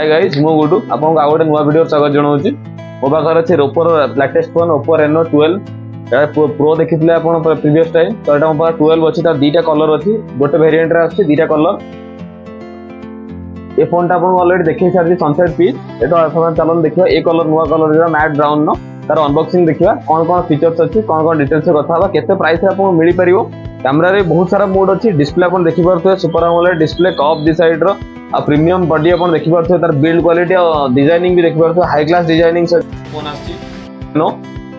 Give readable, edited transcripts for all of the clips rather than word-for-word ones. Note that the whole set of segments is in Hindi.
हाय गाइस मो गुडू आपन आ गोटे नुआ वीडियो स्वागत जणाउछि। मो पाखर अछि Oppo latest phone Oppo Reno 12 या प्रो देखिथिले आपन प्रीवियस टाइम तो एटा मो 12 अछि तार दीटा कलर अछि गोटे वेरिएंट रे अछि दीटा कलर। ए फोन ता आपन ऑलरेडी देखि सारछि सनसेट पीच एटा अपन चलन देखियो ए कलर नुआ कलर जो मैट ब्राउन नो तार अनबॉक्सिंग देखिया कोन कोन फीचर्स अछि कोन कोन डिटेल्स से कथा बा केते प्राइस रे आपन मिली परियो। कैमरा रे बहुत सारा मोड अछि डिस्प्ले आपन देखि परथो सुपर एमोलेड डिस्प्ले कप दी साइड रो आ प्रीमियम बॉडी अपन देखि परथो तार बिल्ड क्वालिटी और डिजाइनिंग भी देखि परथो हाई क्लास डिजाइनिंग से फोन आछि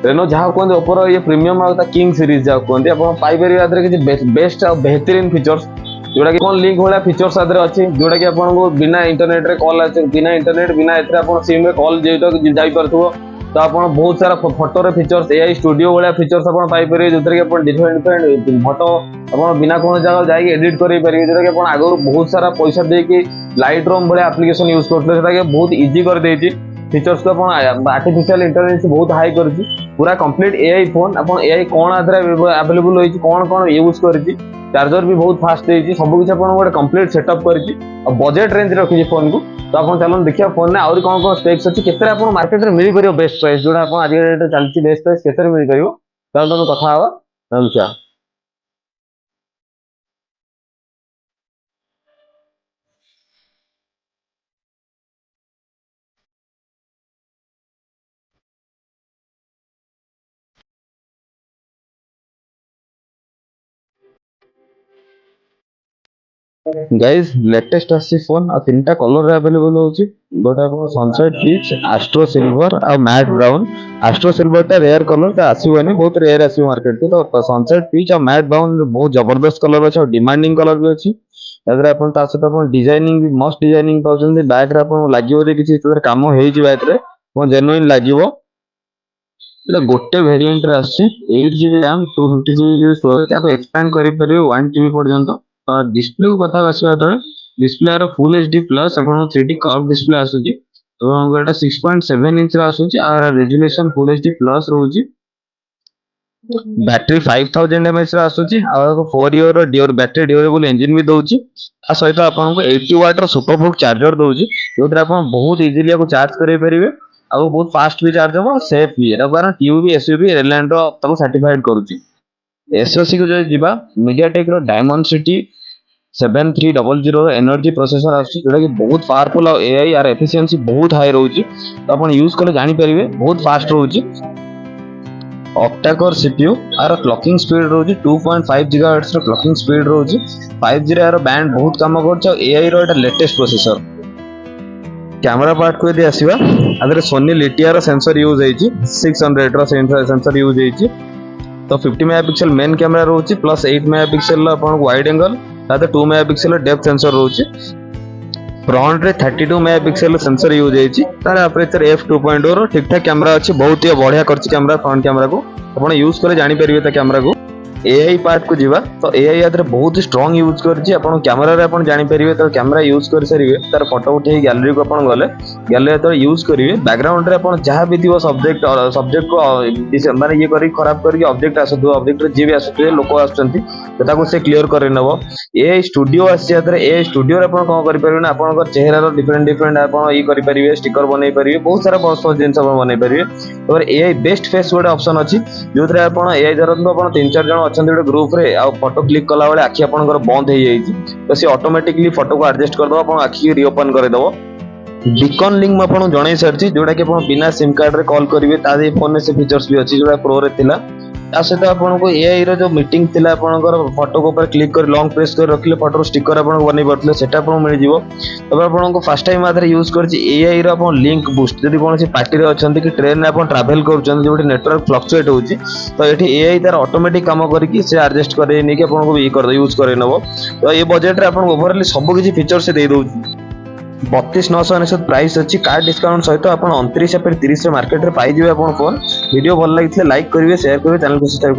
रेनो जहा कोन ओप्पो ये प्रीमियम आ किंग सीरीज जा कोन अपन पाई परियो आदरे कि बेस्ट और बेहतरीन फीचर्स जोड़ा कि कौन लिंक वाला फीचर्स आदरे अछि जोड़ा कि आपन को बिना इंटरनेट रे कॉल आछि बिना इंटरनेट बिना एथरे आपन सिम रे कॉल जेतो जाई परथो तो आपन बहुत सारा फोटो रे फीचर्स एआई स्टूडियो वाला फीचर्स आपन पाई परियो जोतरे कि आपन डिफरेंट फोटो आपन बिना कोन जगह जाई एडिट करि परियो जोतरे कि आपन आगु बहुत सारा पैसा दे कि लाइट रूम वाला एप्लीकेशन यूज करथले सेटा के बहुत इजी कर देछि फीचर्स को अपन आर्टिफिशियल इंटेलिजेंस बहुत हाई करछि पूरा कंप्लीट एआई फोन अपन एआई कोन आदरे अवेलेबल होइछि कोन कोन यूज करछि चार्जर भी बहुत फास्ट देछि सब कुछ अपन गोटे कंप्लीट सेटअप करछि और बजट रेंज रखिछि फोन को तो अपन चलन देखिया फोन ने और कोन कोन स्पेक्स अछि केते अपन मार्केट रे मिली परियो बेस्ट प्राइस जोडा अपन आज रेट चलछि बेस्ट प्राइस केते मिली परियो तो कथा हवा नमस्कार। गाइस लेटेस्ट आसी फोन आ तीनटा कलर अवेलेबल होची गोटा को सनसेट पीच एस्ट्रो सिल्वर आ मैट ब्राउन एस्ट्रो सिल्वर ता रेयर कलर ता आसीबनी बहुत रेयर आसी मार्केट के तो सनसेट पीच आ मैट ब्राउन बहुत जबरदस्त कलर अछि और डिमांडिंग कलर भी अछि अगर अपन ता से अपन डिजाइनिंग भी मस्त डिजाइनिंग पाउछन बैक रे अपन लागियो जे किछि तोर काम हेइ जी बैक रे वो जेन्युइन लागिवो एटा गोटे वेरिएंट रे आसी 8GB RAM 256GB स्टोरेज ताको एक्सपेंड करि परियो 1TB पर्यंत डिस्प्ले को कथा आसवा तो डिस्प्ले रो फुल एचडी प्लस अपन 3D कर्व डिस्प्ले आसुची तो एटा 6.7 इंच रा आसुची आ रेजोल्यूशन फुल एचडी प्लस रहउची बैटरी 5000 mAh रा आसुची आ 4 ईयर ड्यूर बैटरी ड्यूरेबल इंजन भी दउची आ सहित आपन को 80 वाट रो सुपर फास्ट चार्जर दउची जोतरा आपन बहुत इजीली को चार्ज करे परिबे आ बहुत फास्ट भी चार्ज हो सेफ भी एटा कारण टीयूबी एसयूबी रेलैंड रो तको सर्टिफाइड करूची। एसओसी को जो जीवा मीडियाटेक रो डायमेंसिटी 7300 एनर्जी प्रोसेसर आसी जोटा कि बहुत पावरफुल और एआई आर एफिशिएंसी बहुत हाई रहउची तो अपन यूज करले जानि परिबे बहुत फास्ट रहउची। ऑक्टा कोर सीपीयू आर क्लॉकिंग स्पीड रहउची 2.5 GHz रो क्लॉकिंग स्पीड रहउची 5G रे आर बैंड बहुत काम करछ एआई रो एटा लेटेस्ट प्रोसेसर। कैमरा पार्ट को यदि आसीबा अदर सोनी लिटिया रो सेंसर यूज हेछि 600 रो सेंसर यूज हेछि तो 50 मेगापिक्सल मेन कैमरा रहउची प्लस 8 मेगापिक्सल अपन वाइड एंगल ताते 2 मेगापिक्सल डेप्थ सेंसर रहउची फ्रंट रे 32 मेगापिक्सल सेंसर यूज हेछि तार अपर्चर f2.0 रो ठीक ठाक कैमरा अछि बहुत ही बढ़िया करछि कैमरा फ्रंट कैमरा को अपन यूज करे जानि परिबे ता कैमरा को। एआई पार्ट को जीवा तो एआई आदरे बहुत स्ट्रांग यूज करछि अपन कैमरा रे अपन जानि परिबे तो कैमरा यूज कर सरिबे तार फोटो उठे गैलरी को अपन गले गैलरी तो यूज करिवे बैकग्राउंड रे अपन जहां भी दियो सब्जेक्ट को माने ये करी खराब करके ऑब्जेक्ट आसु ऑब्जेक्ट रे जे भी आसु लोक आछंती तो ताको से क्लियर करे नबो। एआई स्टूडियो आसी आदरे एआई स्टूडियो रे अपन कोन करि परिबे ना अपन चेहरा रो डिफरेंट अपन ई करि परिबे स्टिकर बनै परिबे बहुत सारा बहुत जिंस अपन बनै परिबे और एआई बेस्ट फेस गोटे ऑप्शन अछि जोतरे अपन एआई धरन अपन 3-4 जण अछंती गोटे ग्रुप रे आ फोटो क्लिक कला बेले आखि आपनकर बंद हे जाईछि तो से ऑटोमेटिकली फोटो को एडजस्ट कर दो अपन आखि रीओपन करे दबो। बीकन लिंक म आपण जणै सरछि जोटा कि आपण बिना सिम कार्ड रे कॉल करिवे तादे फोन में से फीचर्स भी अछि जोटा प्रो रे थिला आ सहित आपण को एआई रो जो मीटिंग थिला आपनकर फोटो को ऊपर क्लिक कर लॉन्ग प्रेस कर रखले फोटो स्टिकर आपण को बनै परथले सेटा आपण मिल जिवो तबे आपण को फर्स्ट टाइम आदरे यूज करछि एआई रो आपण लिंक बूस्ट जदि कोनसी पार्टी रे अछंती कि ट्रेन रे आपण ट्रैवल करछन जोटी नेटवर्क फ्लक्चुएट होछि तो एठी एआई तार ऑटोमेटिक काम करिकि से एडजस्ट करे नै कि आपण को ई कर यूज करे नबो तो ए बजट रे आपण ओवरऑल सब किछि फीचर से दे दउछि 32,999 प्राइस अच्छी कार्ड डिस्काउंट सहित आप 29 या 30 मार्केट रे पाई जिवे अपन फोन वीडियो भल लगी लाइक करिवे शेयर करिवे चैनल को सब्सक्राइब